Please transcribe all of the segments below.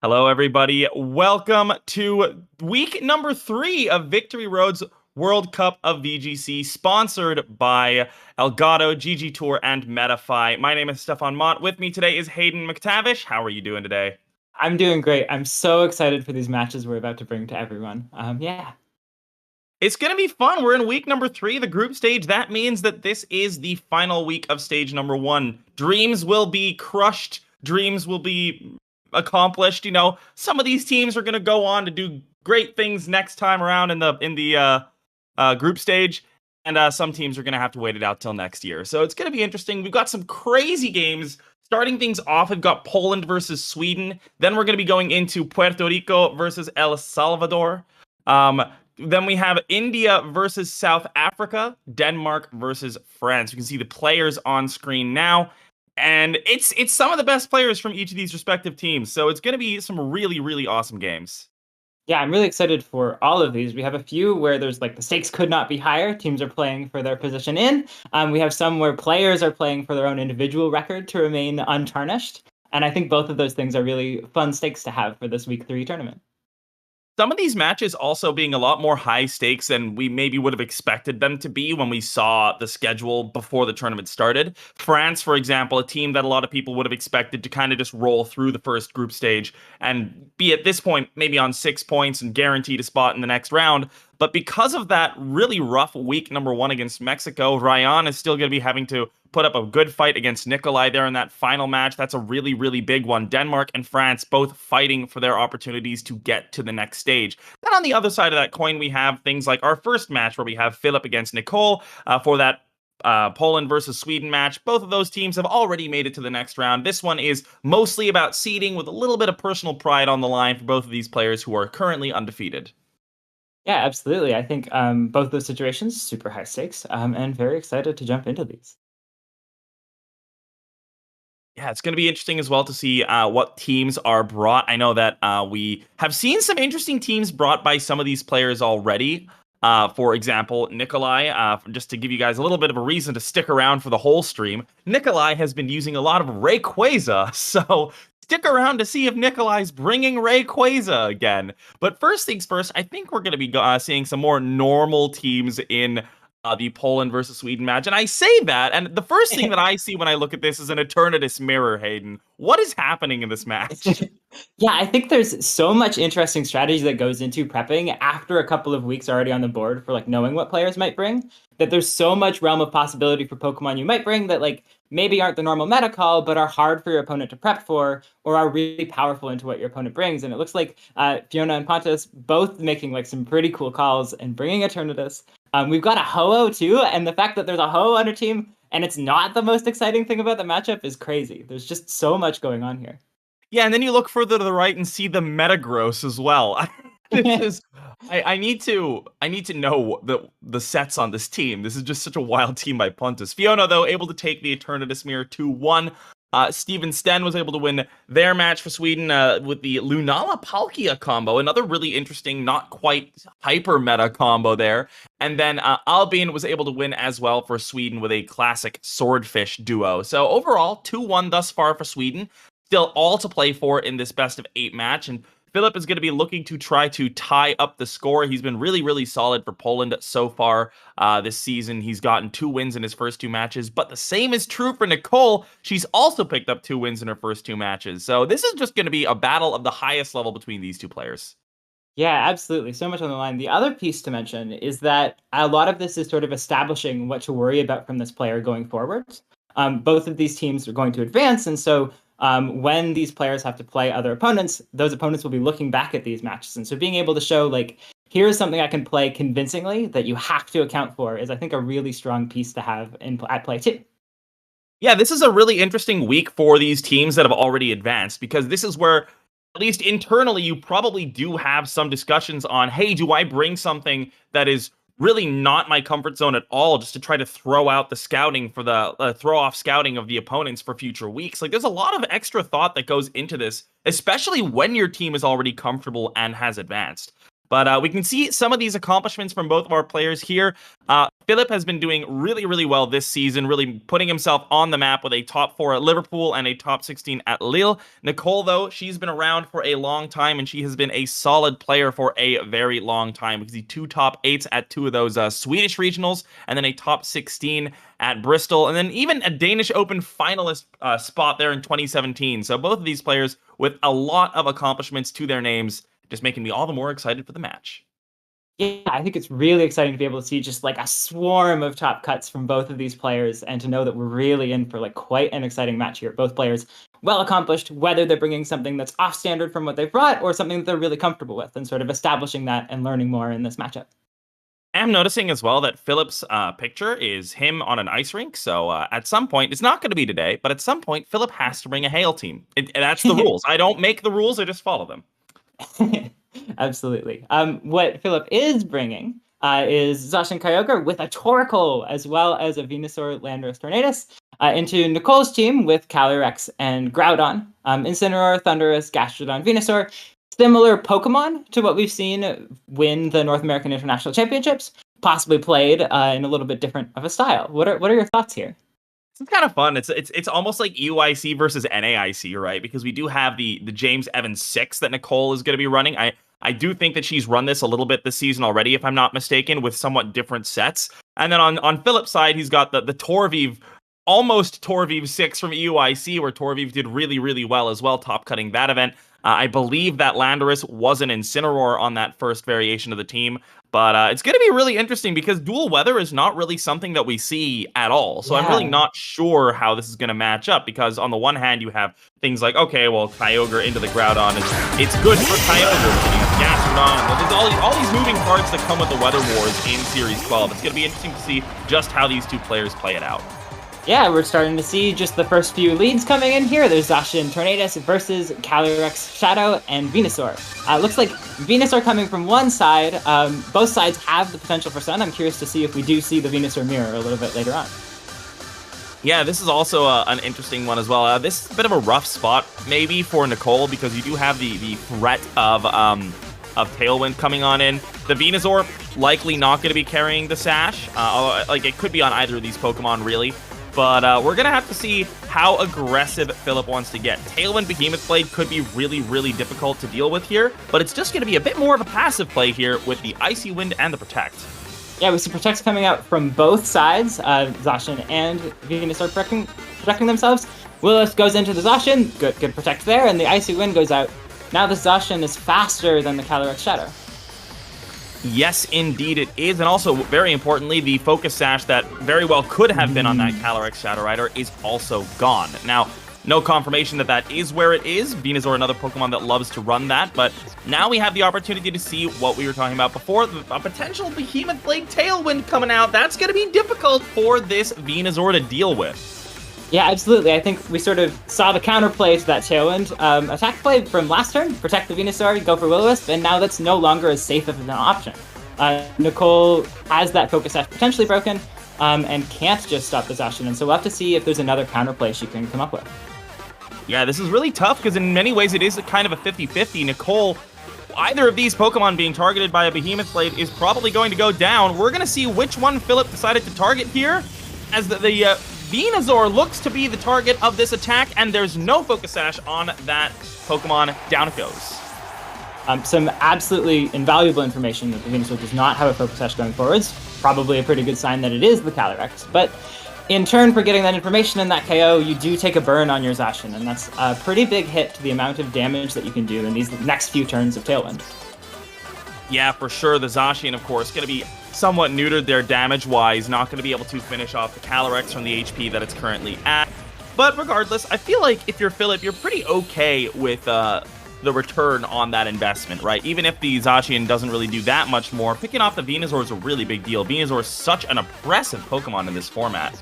Hello, everybody. Welcome to week number 3 of Victory Road's World Cup of VGC, sponsored by Elgato, GG Tour, and Metafy. My name is Stefan Mott. With me today is Hayden McTavish. How are you doing today? I'm doing great. I'm so excited for these matches we're about to bring to everyone. Yeah. It's going to be fun. We're in week number 3, the group stage. That means that this is the final week of stage number 1. Dreams will be crushed. Dreams will be accomplished. Some of these teams are going to go on to do great things next time around in the group stage, and some teams are going to have to wait it out till next year. So it's going to be interesting. We've got some crazy games. Starting things off, we've got Poland versus Sweden. Then we're going to be going into Puerto Rico versus El Salvador. Then we have India versus South Africa, Denmark versus France. You can see the players on screen now, and it's some of the best players from each of these respective teams. So it's going to be some really, really awesome games. Yeah, I'm really excited for all of these. We have a few where there's like the stakes could not be higher. Teams are playing for their position in. We have some where players are playing for their own individual record to remain untarnished. And I think both of those things are really fun stakes to have for this week 3 tournament. Some of these matches also being a lot more high stakes than we maybe would have expected them to be when we saw the schedule before the tournament started. France, for example, a team that a lot of people would have expected to kind of just roll through the first group stage and be at this point maybe on 6 points and guaranteed a spot in the next round. But because of that really rough week number 1 against Mexico, Ryan is still going to be having to put up a good fight against Nicole there in that final match. That's a really, really big one. Denmark and France both fighting for their opportunities to get to the next stage. Then on the other side of that coin, we have things like our first match where we have Filip against Nicole for that Poland versus Sweden match. Both of those teams have already made it to the next round. This one is mostly about seeding with a little bit of personal pride on the line for both of these players who are currently undefeated. Yeah, absolutely. I think both those situations, super high stakes, and very excited to jump into these. Yeah, it's going to be interesting as well to see what teams are brought. I know that we have seen some interesting teams brought by some of these players already. For example, Nikolai, just to give you guys a little bit of a reason to stick around for the whole stream, Nikolai has been using a lot of Rayquaza, so stick around to see if Nikolai's bringing Rayquaza again. But first things first, I think we're going to be seeing some more normal teams in the Poland versus Sweden match. And I say that, and the first thing that I see when I look at this is an Eternatus mirror, Hayden. What is happening in this match? Yeah, I think there's so much interesting strategy that goes into prepping after a couple of weeks already on the board for like knowing what players might bring, that there's so much realm of possibility for Pokemon you might bring that like maybe aren't the normal meta call, but are hard for your opponent to prep for or are really powerful into what your opponent brings. And it looks like Fiona and Pontus both making like some pretty cool calls and bringing Eternatus. We've got a Ho-Oh too, and the fact that there's a Ho-Oh on our team and it's not the most exciting thing about the matchup is crazy. There's just so much going on here. Yeah, and then you look further to the right and see the Metagross as well. This is I need to know the sets on this team. This is just such a wild team by Pontus. Fiona, though, able to take the Eternatus Mirror 2-1. Steven Sten was able to win their match for Sweden with the Lunala Palkia combo. Another really interesting, not quite hyper meta combo there. And then Albin was able to win as well for Sweden with a classic Swordfish duo. So overall, 2-1 thus far for Sweden. Still all to play for in this best of 8 match. And Filip is going to be looking to try to tie up the score. He's been really, really solid for Poland so far this season. He's gotten 2 wins in his first 2 matches, but the same is true for Nicole. She's also picked up 2 wins in her first 2 matches. So this is just going to be a battle of the highest level between these 2 players. Yeah, absolutely. So much on the line. The other piece to mention is that a lot of this is sort of establishing what to worry about from this player going forward. Both of these teams are going to advance, and so when these players have to play other opponents, those opponents will be looking back at these matches. And so being able to show, like, here's something I can play convincingly that you have to account for is, I think, a really strong piece to have at play too. Yeah, this is a really interesting week for these teams that have already advanced, because this is where, at least internally, you probably do have some discussions on, hey, do I bring something that is really not my comfort zone at all, just to try to throw out the scouting for the throw off scouting of the opponents for future weeks. Like, there's a lot of extra thought that goes into this, especially when your team is already comfortable and has advanced. But we can see some of these accomplishments from both of our players here. Filip has been doing really, really well this season, really putting himself on the map with a top 4 at Liverpool and a top 16 at Lille. Nicole, though, she's been around for a long time, and she has been a solid player for a very long time. We can see 2 top 8s at 2 of those Swedish regionals, and then a top 16 at Bristol, and then even a Danish Open finalist spot there in 2017. So both of these players with a lot of accomplishments to their names, just making me all the more excited for the match. Yeah, I think it's really exciting to be able to see just like a swarm of top cuts from both of these players, and to know that we're really in for like quite an exciting match here. Both players well accomplished, whether they're bringing something that's off standard from what they've brought or something that they're really comfortable with, and sort of establishing that and learning more in this matchup. I'm noticing as well that Filip's picture is him on an ice rink. So at some point, it's not going to be today, but at some point, Filip has to bring a Hail team. That's the rules. I don't make the rules, I just follow them. Absolutely. What Filip is bringing is Zacian Kyogre with a Torkoal, as well as a Venusaur Landorus Tornadus, into Nicole's team with Calyrex and Groudon, Incineroar, Thundurus, Gastrodon, Venusaur. Similar Pokemon to what we've seen win the North American International Championships, possibly played in a little bit different of a style. What are your thoughts here? It's kind of fun. It's almost like UIC versus NAIC, right? Because we do have the James Evans 6 that Nicole is going to be running. I do think that she's run this a little bit this season already, if I'm not mistaken, with somewhat different sets. And then on Filip's side, he's got the Torviv, almost Torviv 6 from UIC, where Torviv did really, really well as well, top cutting that event. I believe that Landorus was an Incineroar on that first variation of the team. But it's going to be really interesting because dual weather is not really something that we see at all. So I'm really not sure how this is going to match up, because on the one hand, you have things like, okay, well, Kyogre into the Groudon, it's good for Kyogre. Gastrodon. There's all these moving parts that come with the Weather Wars in Series 12. It's going to be interesting to see just how these two players play it out. Yeah, we're starting to see just the first few leads coming in here. There's Zacian Tornadus versus Calyrex Shadow and Venusaur. Looks like Venusaur coming from one side. Both sides have the potential for Sun. I'm curious to see if we do see the Venusaur mirror a little bit later on. Yeah, this is also an interesting one as well. This is a bit of a rough spot maybe for Nicole, because you do have the threat of Tailwind coming on in. The Venusaur likely not going to be carrying the Sash. Like, it could be on either of these Pokemon, really. But we're going to have to see how aggressive Filip wants to get. Tailwind Behemoth Blade could be really, really difficult to deal with here, but it's just going to be a bit more of a passive play here with the Icy Wind and the Protect. Yeah, we see Protects coming out from both sides. Zacian and Venusaur protecting themselves. Willis goes into the Zacian, good Protect there, and the Icy Wind goes out. Now the Zacian is faster than the Calyrex Shadow. Yes, indeed it is. And also, very importantly, the Focus Sash that very well could have been on that Calyrex Shadow Rider is also gone. Now, no confirmation that is where it is. Venusaur, another Pokemon that loves to run that. But now we have the opportunity to see what we were talking about before. A potential Behemoth Blade Tailwind coming out. That's going to be difficult for this Venusaur to deal with. Yeah, absolutely. I think we sort of saw the counterplay to that Tailwind. Attack play from last turn, protect the Venusaur, go for Will-O-Wisp, and now that's no longer as safe of an option. Nicole has that Focus Sash potentially broken, and can't just stop the Zacian, and so we'll have to see if there's another counterplay she can come up with. Yeah, this is really tough, because in many ways it is a kind of a 50-50. Nicole, either of these Pokemon being targeted by a Behemoth Blade is probably going to go down. We're going to see which one Filip decided to target here, as the Venusaur looks to be the target of this attack, and there's no Focus Sash on that Pokemon. Down it goes. Some absolutely invaluable information that the Venusaur does not have a Focus Sash going forwards. Probably a pretty good sign that it is the Calyrex. But in turn for getting that information in that KO, you do take a burn on your Zacian, and that's a pretty big hit to the amount of damage that you can do in these next few turns of Tailwind. Yeah, for sure. The Zacian, of course, going to be somewhat neutered there damage-wise, not going to be able to finish off the Calyrex from the HP that it's currently at. But regardless, I feel like if you're Filip, you're pretty okay with the return on that investment, right? Even if the Zacian doesn't really do that much more, picking off the Venusaur is a really big deal. Venusaur is such an oppressive Pokemon in this format.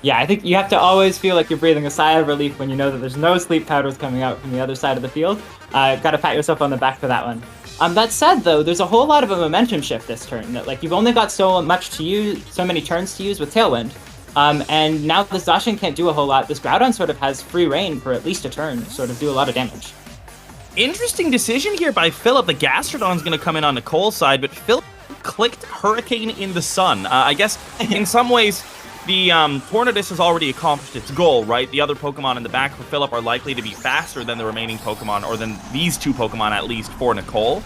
Yeah, I think you have to always feel like you're breathing a sigh of relief when you know that there's no sleep powders coming out from the other side of the field. Gotta pat yourself on the back for that one. That said, though, there's a whole lot of a momentum shift this turn. That, like, you've only got so much to use, so many turns to use with Tailwind, and now the Zacian can't do a whole lot. This Groudon sort of has free reign for at least a turn, sort of do a lot of damage. Interesting decision here by Philip. The Gastrodon's going to come in on Nicole's side, but Philip clicked Hurricane in the Sun. I guess in some ways, the Tornadus has already accomplished its goal, right? The other Pokemon in the back for Philip are likely to be faster than the remaining Pokemon, or than these two Pokemon at least for Nicole.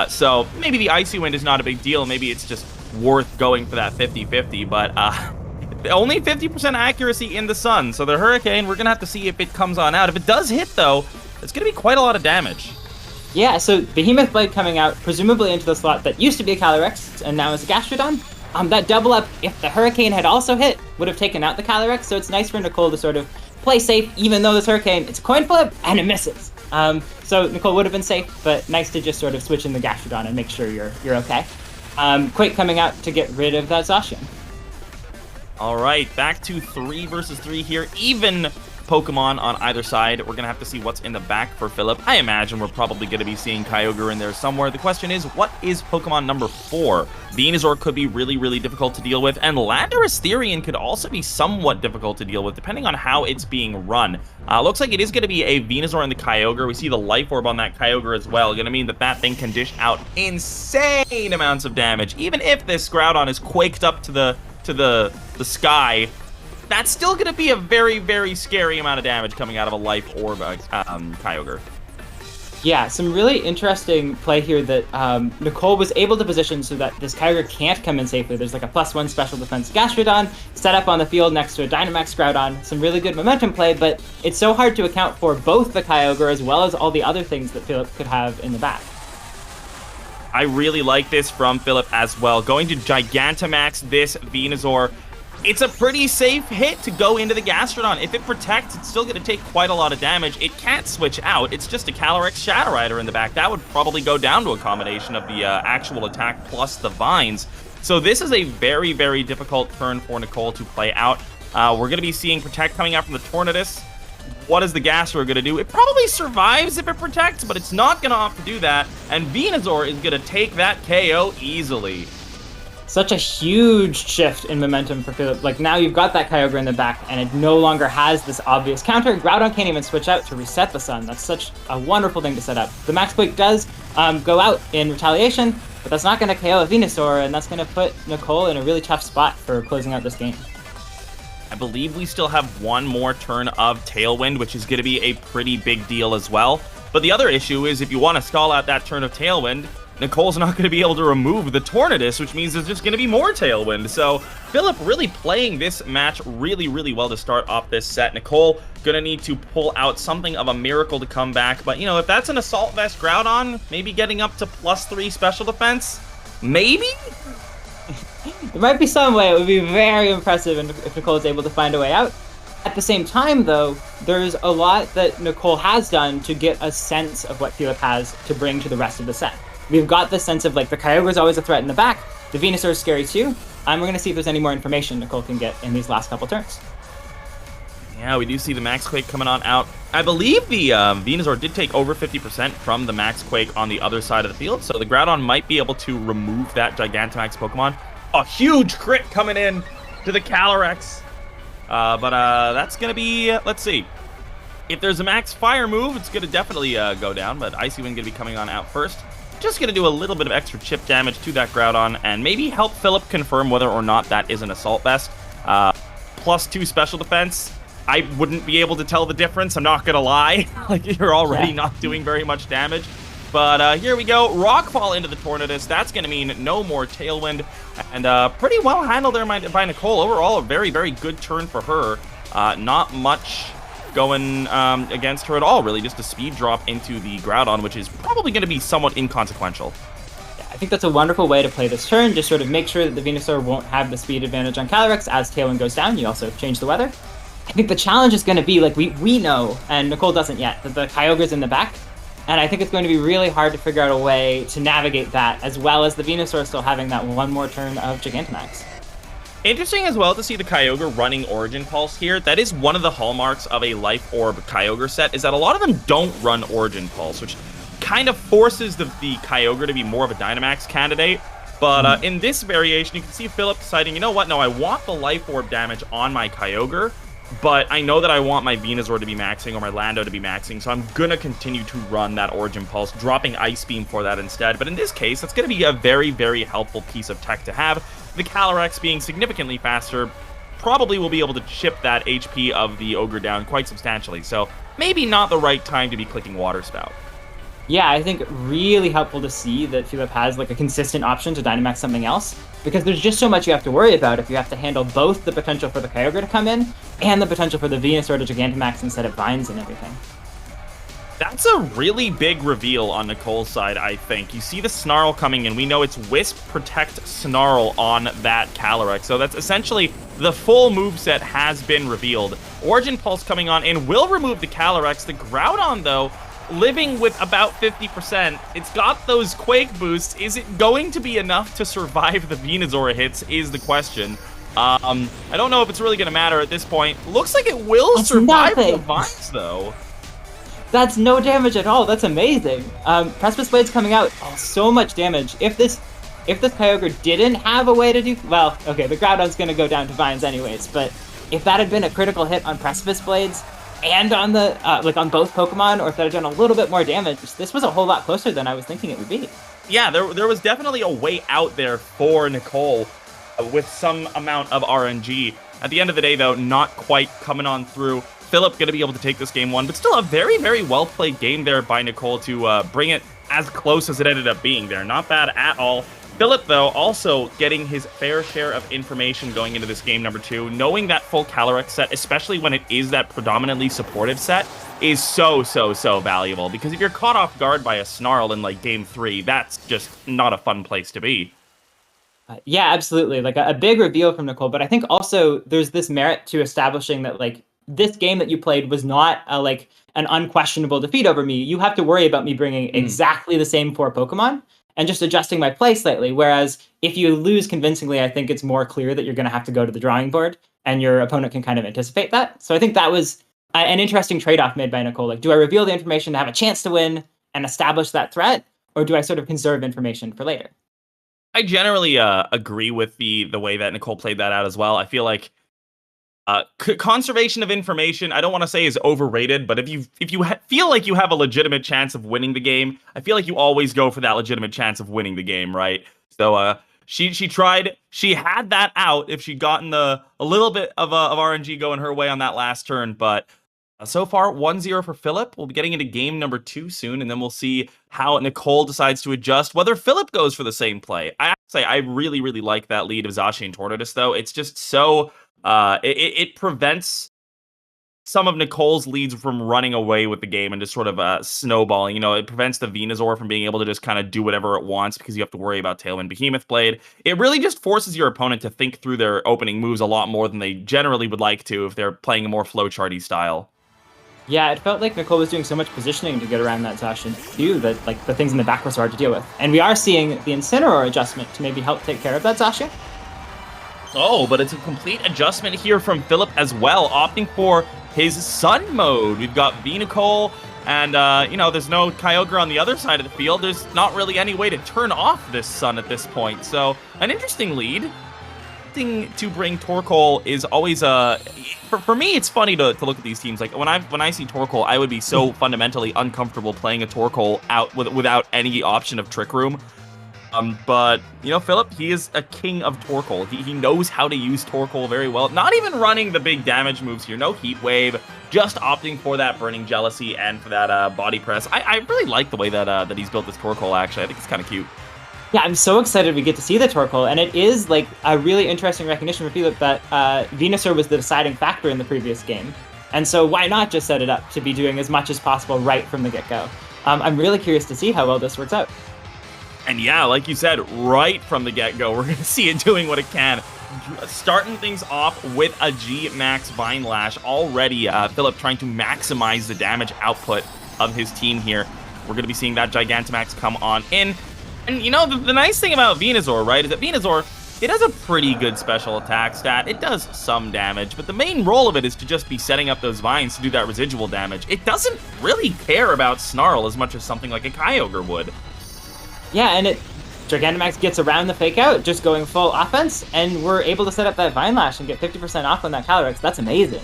So maybe the Icy Wind is not a big deal. Maybe it's just worth going for that 50-50, but only 50% accuracy in the Sun. So the Hurricane, we're going to have to see if it comes on out. If it does hit, though, it's going to be quite a lot of damage. Yeah, so Behemoth Blade coming out, presumably into the slot that used to be a Calyrex, and now is a Gastrodon. That double up, if the Hurricane had also hit, would have taken out the Calyrex, so it's nice for Nicole to sort of play safe, even though this Hurricane, it's a coin flip, and it misses. So Nicole would have been safe, but nice to just sort of switch in the Gastrodon and make sure you're okay. Quake coming out to get rid of that Zacian. All right, back to 3 versus 3 here. Even Pokemon on either side. We're going to have to see what's in the back for Philip. I imagine we're probably going to be seeing Kyogre in there somewhere. The question is, what is Pokemon number 4? Venusaur could be really, really difficult to deal with, and Landorus Therian could also be somewhat difficult to deal with, depending on how it's being run. Looks like it is going to be a Venusaur and the Kyogre. We see the Life Orb on that Kyogre as well. Going to mean that that thing can dish out insane amounts of damage. Even if this Groudon is quaked up to the sky, that's still going to be a very, very scary amount of damage coming out of a Life Orb Kyogre. Yeah, some really interesting play here that Nicole was able to position so that this Kyogre can't come in safely. There's like a +1 special defense Gastrodon set up on the field next to a Dynamax Groudon. Some really good momentum play, but it's so hard to account for both the Kyogre as well as all the other things that Philip could have in the back. I really like this from Philip as well. Going to Gigantamax this Venusaur. It's a pretty safe hit to go into the Gastrodon. If it protects, it's still going to take quite a lot of damage. It can't switch out. It's just a Calyrex Shadow Rider in the back. That would probably go down to a combination of the actual attack plus the Vines. So this is a very, very difficult turn for Nicole to play out. We're going to be seeing Protect coming out from the Tornadus. What is the Gastrodon going to do? It probably survives if it protects, but it's not going to opt to do that. And Venusaur is going to take that KO easily. Such a huge shift in momentum for Philip. Like, now you've got that Kyogre in the back, and it no longer has this obvious counter. Groudon can't even switch out to reset the Sun. That's such a wonderful thing to set up. The Max Quake does go out in retaliation, but that's not going to KO a Venusaur, and that's going to put Nicole in a really tough spot for closing out this game. I believe we still have one more turn of Tailwind, which is going to be a pretty big deal as well. But the other issue is if you want to stall out that turn of Tailwind, Nicole's not going to be able to remove the Tornadus, which means there's just going to be more Tailwind. So Philip really playing this match really, really well to start off this set. Nicole going to need to pull out something of a miracle to come back. But, you know, if that's an Assault Vest Groudon, maybe getting up to +3 special defense, maybe? There might be some way. It would be very impressive if Nicole is able to find a way out. At the same time, though, there's a lot that Nicole has done to get a sense of what Philip has to bring to the rest of the set. We've got the sense of, like, the Kyogre is always a threat in the back. The Venusaur is scary, too. We're going to see if there's any more information Nicole can get in these last couple turns. Yeah, we do see the Max Quake coming on out. I believe the Venusaur did take over 50% from the Max Quake on the other side of the field, so the Groudon might be able to remove that Gigantamax Pokemon. A huge crit coming in to the Calyrex. But that's going to be, let's see. If there's a Max Fire move, it's going to definitely go down, but Icy Wind going to be coming on out first. Just going to do a little bit of extra chip damage to that Groudon and maybe help Philip confirm whether or not that is an Assault Vest. +2 special defense. I wouldn't be able to tell the difference, I'm not going to lie. Like, you're already not doing very much damage. But here we go. Rockfall into the Tornadus. That's going to mean no more Tailwind. And pretty well handled there by Nicole. Overall, a very, very good turn for her. Not much going against her at all, really. Just a speed drop into the Groudon, which is probably going to be somewhat inconsequential. Yeah, I think that's a wonderful way to play this turn. Just sort of make sure that the Venusaur won't have the speed advantage on Calyrex as Tailwind goes down. You also change the weather. I think the challenge is going to be, like, we know, and Nicole doesn't yet, that the Kyogre's in the back. And I think it's going to be really hard to figure out a way to navigate that, as well as the Venusaur still having that one more turn of Gigantamax. Interesting as well to see the Kyogre running Origin Pulse here. That is one of the hallmarks of a Life Orb Kyogre set, is that a lot of them don't run Origin Pulse, which kind of forces the Kyogre to be more of a Dynamax candidate. But in this variation, you can see Philip deciding, you know what, no, I want the Life Orb damage on my Kyogre. but I know that I want my Venusaur to be maxing or my Lando to be maxing, so I'm gonna continue to run that Origin Pulse, dropping Ice Beam for that instead. But in this case, that's gonna be a very, very helpful piece of tech to have. The Calyrex being significantly faster probably will be able to chip that HP of the Ogre down quite substantially, so maybe not the right time to be clicking Water Spout. Yeah, I think really helpful to see that Filip has like a consistent option to Dynamax something else, because there's just so much you have to worry about if you have to handle both the potential for the Kyogre to come in and the potential for the Venusaur to Gigantamax instead of Vines and everything. That's a really big reveal on Nicole's side, I think. You see the Snarl coming in. We know it's Wisp, Protect, Snarl on that Calyrex. So that's essentially the full moveset has been revealed. Origin Pulse coming on and will remove the Calyrex. The Groudon, though, living with about 50%. It's got those Quake boosts. Is it going to be enough to survive the Venusaur hits is the question. I don't know if it's really going to matter at this point. Looks like it will survive the Vines, though. That's no damage at all. That's amazing. Precipice Blade's coming out. Oh, so much damage. If this Kyogre didn't have a way to do... Well, okay, the Groudon's going to go down to Vines anyways, but if that had been a critical hit on Precipice Blades and on the on both Pokemon, or if that had done a little bit more damage, this was a whole lot closer than I was thinking it would be. Yeah, there was definitely a way out there for Nicole with some amount of RNG. At the end of the day, though, not quite coming on through. Filip going to be able to take this game one, but still a very, very well-played game there by Nicole to bring it as close as it ended up being there. Not bad at all. Filip, though, also getting his fair share of information going into this game number 2, knowing that full Calyrex set, especially when it is that predominantly supportive set, is so valuable. Because if you're caught off guard by a Snarl in, like, game 3, that's just not a fun place to be. Yeah, absolutely. Like, a big reveal from Nicole, but I think also there's this merit to establishing that, like, this game that you played was not an unquestionable defeat over me. You have to worry about me bringing exactly the same 4 Pokemon and just adjusting my play slightly. Whereas if you lose convincingly, I think it's more clear that you're going to have to go to the drawing board and your opponent can kind of anticipate that. So I think that was an interesting trade-off made by Nicole. Like, do I reveal the information to have a chance to win and establish that threat, or do I sort of conserve information for later? I generally agree with the way that Nicole played that out as well. I feel like conservation of information, I don't want to say is overrated, but if you feel like you have a legitimate chance of winning the game, I feel like you always go for that legitimate chance of winning the game, right? So she tried, she had that out if she'd gotten a little bit of RNG going her way on that last turn, but so far 1-0 for Filip. We'll be getting into game number 2 soon, and then we'll see how Nicole decides to adjust, whether Filip goes for the same play. I have to say, I really like that lead of Zacian and Tornadus, though. It's just so... It prevents some of Nicole's leads from running away with the game and just sort of snowballing. You know, it prevents the Venusaur from being able to just kind of do whatever it wants because you have to worry about Tailwind Behemoth Blade. It really just forces your opponent to think through their opening moves a lot more than they generally would like to if they're playing a more flowcharty style. Yeah, it felt like Nicole was doing so much positioning to get around that Zacian too, that like the things in the back were so hard to deal with. And we are seeing the Incineroar adjustment to maybe help take care of that Zacian. Oh, but it's a complete adjustment here from Filip as well, opting for his Sun mode. We've got Nicole, and, there's no Kyogre on the other side of the field. There's not really any way to turn off this Sun at this point. So, an interesting lead. Thing to bring Torkoal is always for me, it's funny to look at these teams. Like, when I see Torkoal, I would be so fundamentally uncomfortable playing a Torkoal out without any option of Trick Room. But, Filip, he is a king of Torkoal. He knows how to use Torkoal very well. Not even running the big damage moves here. No Heat Wave. Just opting for that Burning Jealousy and for that Body Press. I really like the way that he's built this Torkoal, actually. I think it's kind of cute. Yeah, I'm so excited we get to see the Torkoal. And it is, like, a really interesting recognition for Filip that Venusaur was the deciding factor in the previous game. And so why not just set it up to be doing as much as possible right from the get-go? I'm really curious to see how well this works out. And yeah, like you said, right from the get-go, we're going to see it doing what it can. Starting things off with a G-Max Vine Lash. Already, Filip trying to maximize the damage output of his team here. We're going to be seeing that Gigantamax come on in. And, the nice thing about Venusaur, right, is that Venusaur, it has a pretty good special attack stat. It does some damage, but the main role of it is to just be setting up those vines to do that residual damage. It doesn't really care about Snarl as much as something like a Kyogre would. Yeah, and Gigantamax gets around the fake out, just going full offense, and we're able to set up that Vine Lash and get 50% off on that Calyrex. That's amazing.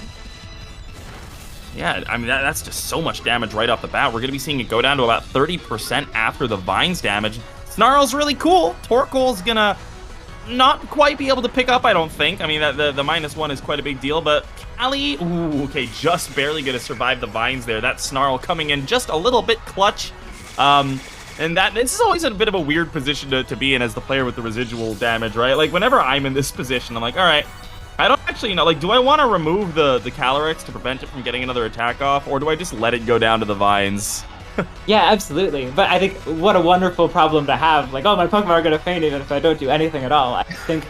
Yeah, I mean, that's just so much damage right off the bat. We're going to be seeing it go down to about 30% after the Vines damage. Snarl's really cool. Torkoal's going to not quite be able to pick up, I don't think. I mean, the -1 is quite a big deal, but Callie, ooh, okay, just barely going to survive the Vines there. That Snarl coming in just a little bit clutch. And this is always a bit of a weird position to be in as the player with the residual damage, right? Like, whenever I'm in this position, I'm like, all right, I don't actually know, like, do I want to remove the Calyrex to prevent it from getting another attack off, or do I just let it go down to the Vines? Yeah, absolutely. But I think what a wonderful problem to have. Like, oh, my Pokemon are going to faint even if I don't do anything at all. I think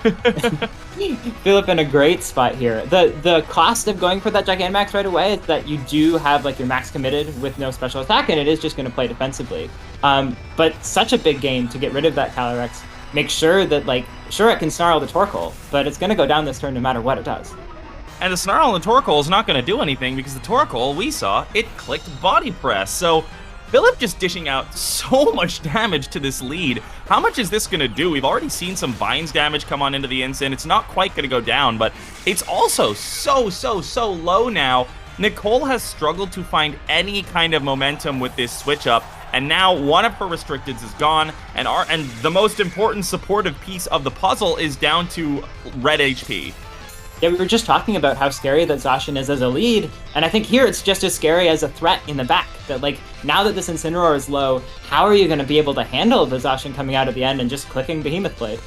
Filip in a great spot here. The cost of going for that Gigantamax right away is that you do have, like, your max committed with no special attack, and it is just going to play defensively. But such a big game to get rid of that Calyrex. Make sure that, like, sure, it can Snarl the Torkoal, but it's going to go down this turn no matter what it does. And the Snarl and the Torkoal is not going to do anything because the Torkoal, we saw, it clicked Body Press. So Filip just dishing out so much damage to this lead. How much is this going to do? We've already seen some Vines damage come on into the Incin. It's not quite going to go down, but it's also so low now. Nicole has struggled to find any kind of momentum with this switch up, and now one of her restricteds is gone, and the most important supportive piece of the puzzle is down to red HP. Yeah, we were just talking about how scary that Zacian is as a lead, and I think here it's just as scary as a threat in the back. That, like, now that this Incineroar is low, how are you going to be able to handle the Zacian coming out at the end and just clicking Behemoth Blade?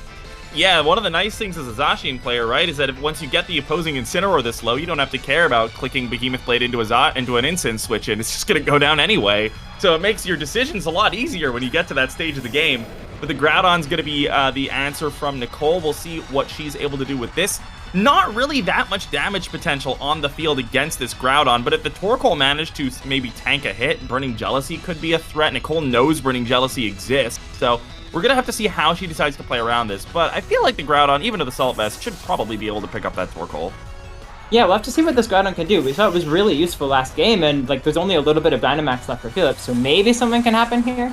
Yeah, one of the nice things as a Zacian player, right, is that once you get the opposing Incineroar this low, you don't have to care about clicking Behemoth Blade into an Incin switch in. It's just going to go down anyway. So it makes your decisions a lot easier when you get to that stage of the game. But the Groudon's going to be the answer from Nicole. We'll see what she's able to do with this. Not really that much damage potential on the field against this Groudon, but if the Torkoal managed to maybe tank a hit, Burning Jealousy could be a threat. Nicole knows Burning Jealousy exists, so we're going to have to see how she decides to play around this. But I feel like the Groudon, even with Assault Vest, should probably be able to pick up that Torkoal. Yeah, we'll have to see what this Groudon can do. We saw it was really useful last game, and, like, there's only a little bit of Dynamax left for Filip, so maybe something can happen here.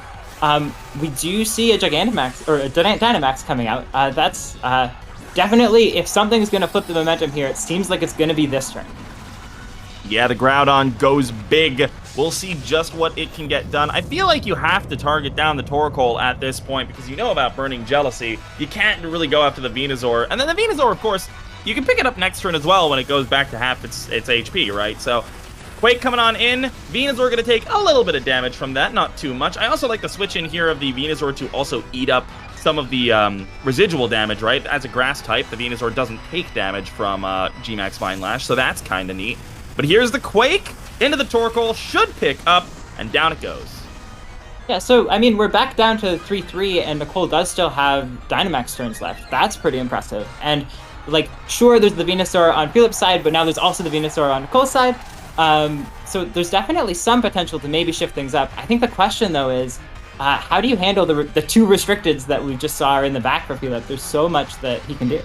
We do see a Gigantamax, or a Dynamax coming out. That's definitely, if something's going to flip the momentum here, it seems like it's going to be this turn. Yeah, the Groudon goes big. We'll see just what it can get done. I feel like you have to target down the Torkoal at this point because you know about Burning Jealousy. You can't really go after the Venusaur. And then the Venusaur, of course, you can pick it up next turn as well when it goes back to half its HP, right? So Quake coming on in. Venusaur going to take a little bit of damage from that, not too much. I also like the switch in here of the Venusaur to also eat up some of the residual damage, right? As a grass type, the Venusaur doesn't take damage from Gmax Vine Lash, so that's kind of neat. But here's the Quake into the Torkoal, should pick up, and down it goes. Yeah, so, I mean, we're back down to 3-3, and Nicole does still have Dynamax turns left. That's pretty impressive. And, like, sure, there's the Venusaur on Filip's side, but now there's also the Venusaur on Nicole's side. So there's definitely some potential to maybe shift things up. I think the question, though, is how do you handle the two restricteds that we just saw in the back for Filip? There's so much that he can do.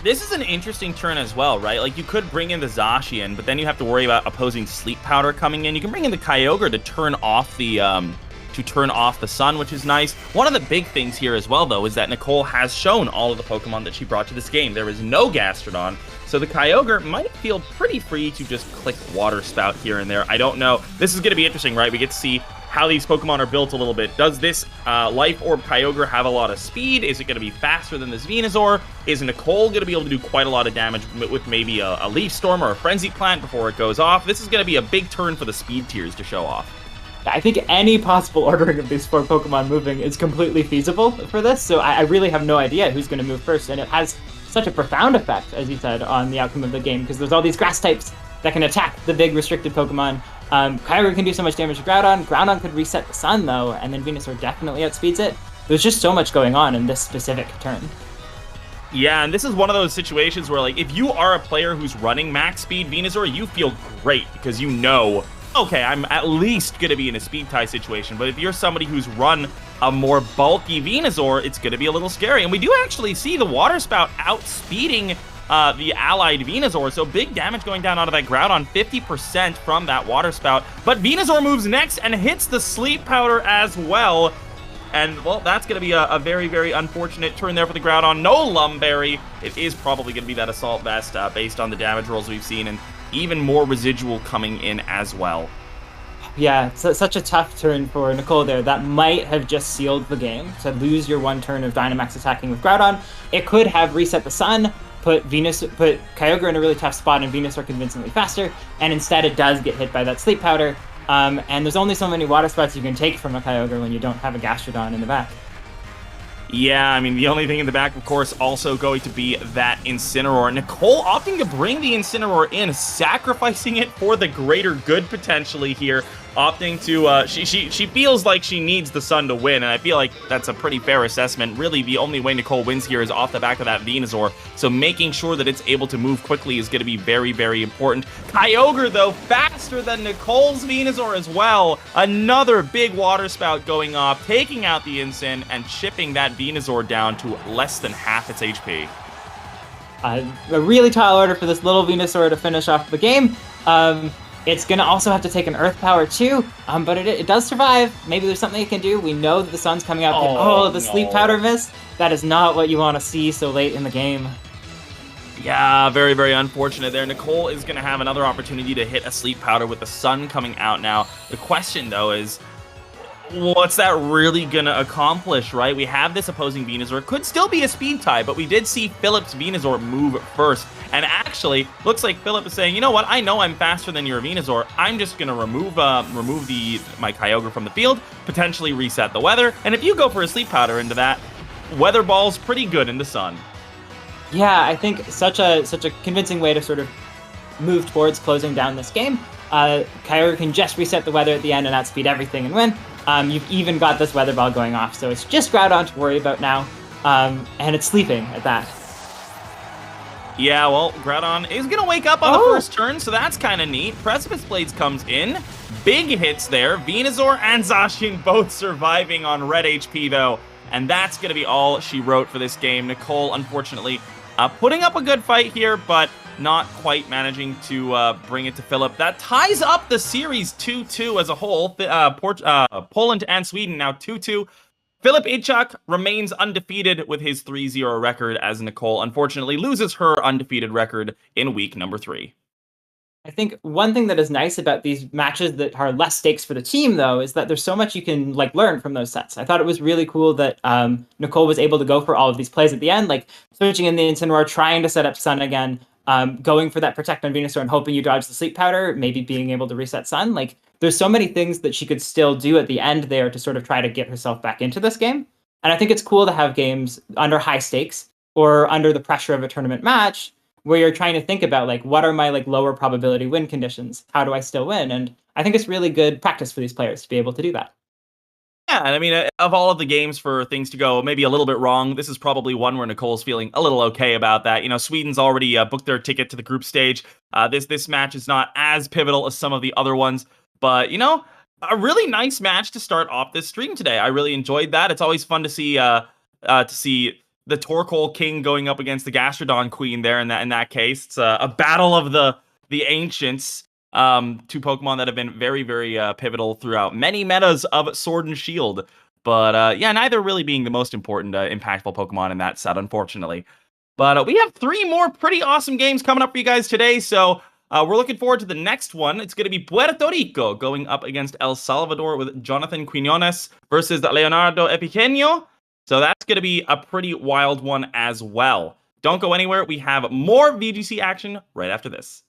This is an interesting turn as well, right? Like, you could bring in the Zacian, but then you have to worry about opposing Sleep Powder coming in. You can bring in the Kyogre to turn off the sun, which is nice. One of the big things here as well, though, is that Nicole has shown all of the Pokemon that she brought to this game. There is no Gastrodon, so the Kyogre might feel pretty free to just click Water Spout here and there. I don't know. This is going to be interesting, right? We get to see how these Pokemon are built a little bit. Does this Life Orb Kyogre have a lot of speed? Is it going to be faster than this Venusaur? Is Nicole going to be able to do quite a lot of damage with maybe a Leaf Storm or a Frenzy Plant before it goes off? This is going to be a big turn for the speed tiers to show off. I think any possible ordering of these four Pokemon moving is completely feasible for this, so I really have no idea who's going to move first, and it has such a profound effect, as you said, on the outcome of the game, because there's all these grass types that can attack the big restricted Pokemon. Kyogre can do so much damage to Groudon. Groudon could reset the sun, though, and then Venusaur definitely outspeeds it. There's just so much going on in this specific turn. Yeah, and this is one of those situations where, like, if you are a player who's running max speed Venusaur, you feel great because you know, okay, I'm at least going to be in a speed tie situation. But if you're somebody who's run a more bulky Venusaur, it's going to be a little scary. And we do actually see the Water Spout outspeeding the allied Venusaur, so big damage going down onto that Groudon, 50% from that Water Spout. But Venusaur moves next and hits the Sleep Powder as well. And, well, that's going to be a very, very unfortunate turn there for the Groudon. No Lumberry. It is probably going to be that Assault Vest based on the damage rolls we've seen. And even more residual coming in as well. Yeah, it's such a tough turn for Nicole there. That might have just sealed the game. To lose your one turn of Dynamax attacking with Groudon, it could have reset the sun, put Kyogre in a really tough spot, and Venusaur convincingly faster, and instead it does get hit by that Sleep Powder. And there's only so many water spots you can take from a Kyogre when you don't have a Gastrodon in the back. Yeah, I mean, the only thing in the back, of course, also going to be that Incineroar. Nicole opting to bring the Incineroar in, sacrificing it for the greater good potentially here. Opting to, she feels like she needs the Sun to win, and I feel like that's a pretty fair assessment. Really, the only way Nicole wins here is off the back of that Venusaur, so making sure that it's able to move quickly is going to be very, very important. Kyogre, though, faster than Nicole's Venusaur as well. Another big water spout going off, taking out the Incin and chipping that Venusaur down to less than half its HP. A really tall order for this little Venusaur to finish off the game. It's going to also have to take an Earth Power too, but it does survive. Maybe there's something it can do. We know that the Sun's coming out. Oh, the Sleep Powder miss. That is not what you want to see so late in the game. Yeah, very, very unfortunate there. Nicole is going to have another opportunity to hit a Sleep Powder with the Sun coming out now. The question, though, is what's that really going to accomplish, right? We have this opposing Venusaur. Could still be a speed tie, but we did see Filip's Venusaur move first. And actually, looks like Filip is saying, you know what? I know I'm faster than your Venusaur. I'm just going to remove my Kyogre from the field, potentially reset the weather. And if you go for a Sleep Powder into that, Weather Ball's pretty good in the Sun. Yeah, I think such a convincing way to sort of move towards closing down this game. Kyogre can just reset the weather at the end and outspeed everything and win. You've even got this Weather Ball going off, so it's just Groudon to worry about now. And it's sleeping at that. Yeah, well, Groudon is going to wake up on the first turn, so that's kind of neat. Precipice Blades comes in. Big hits there. Venusaur and Zacian both surviving on red HP, though. And that's going to be all she wrote for this game. Nicole, unfortunately, putting up a good fight here, but not quite managing to bring it to Filip. That ties up the series 2-2 as a whole. Poland and Sweden now 2-2. Filip Idczak remains undefeated with his 3-0 record as Nicole unfortunately loses her undefeated record in week number 3. I think one thing that is nice about these matches that are less stakes for the team, though, is that there's so much you can learn from those sets. I thought it was really cool that Nicole was able to go for all of these plays at the end, like switching in the Incineroar, trying to set up Sun again, going for that Protect on Venusaur and hoping you dodge the Sleep Powder, maybe being able to reset Sun. There's so many things that she could still do at the end there to sort of try to get herself back into this game. And I think it's cool to have games under high stakes or under the pressure of a tournament match where you're trying to think about what are my lower probability win conditions? How do I still win? And I think it's really good practice for these players to be able to do that. Yeah, and I mean, of all of the games for things to go maybe a little bit wrong, this is probably one where Nicole's feeling a little okay about that. You know, Sweden's already booked their ticket to the group stage. This match is not as pivotal as some of the other ones, but, you know, a really nice match to start off this stream today. I really enjoyed that. It's always fun to see the Torkoal King going up against the Gastrodon Queen there in that case. It's a battle of the ancients. Two Pokemon that have been very, very pivotal throughout many metas of Sword and Shield. But yeah, neither really being the most important, impactful Pokemon in that set, unfortunately. But we have 3 more pretty awesome games coming up for you guys today, so we're looking forward to the next one. It's going to be Puerto Rico going up against El Salvador with Jonathan Quinones versus Leonardo Epigenio. So that's going to be a pretty wild one as well. Don't go anywhere. We have more VGC action right after this.